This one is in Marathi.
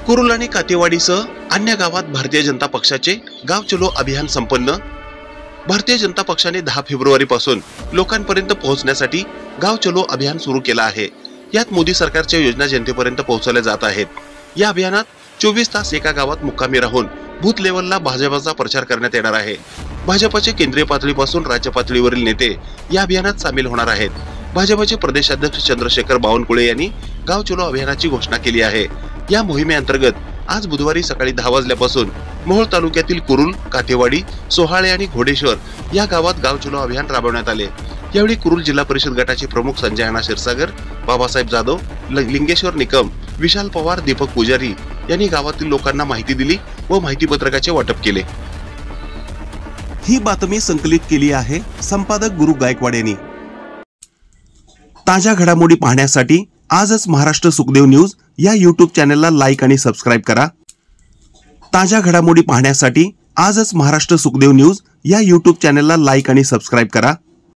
कुरुल आणि कातेवाडीसह अन्य गावात भारतीय जनता पक्षाचे गाव चलो अभियान संपन्न। भारतीय जनता पक्षाने 10 फेब्रुवारी पासून लोकांपर्यंत पोहोचण्यासाठी गाव चलो अभियान सुरू केला आहे। यात मोदी सरकारच्या योजना जनतेपर्यंत पोहोचवल्या जात आहेत। या अभियानात 24 तास एका गावात मुक्कामी राहून बूथ लेवलला भाजपचा प्रचार करण्यात येणार आहे। भाजपचे केंद्रीय पातळीपासून राज्य पातळीवरील नेते या अभियानात सामील होणार आहेत। भाजपचे प्रदेशाध्यक्ष चंद्रशेखर बावनकुळे यांनी गाव चलो अभियानाची घोषणा केली आहे। या मोहिमेअंतर्गत आज बुधवारी सकाळी 10 वाजल्यापासून मोहोळ तालुक्यातील कुरुल, कातेवाडी, सोहाळे आणि घोडेश्वर या गावात गाव चलो अभियान राबवण्यात आले। यावेळी कुरुल जिल्हा परिषद गटाचे प्रमुख संजय अण्णा क्षीरसागर, बाबासाहेब जाधव, लिंगेश्वर निकम, विशाल पवार, दीपक पुजारी यांनी गावातील लोकांना माहिती दिली व माहिती पत्रकाचे वाटप केले। ही बातमी संकलित केली आहे संपादक गुरु गायकवाड यांनी। ताज्या घडामोडी पाहण्यासाठी आजच महाराष्ट्र सुखदेव न्यूज या YouTube चॅनलला लाईक आणि सबस्क्राइब करा। ताज्या घडामोडी पाहण्यासाठी आजच महाराष्ट्र सुखदेव न्यूज या YouTube चॅनलला लाईक आणि सबस्क्राइब करा।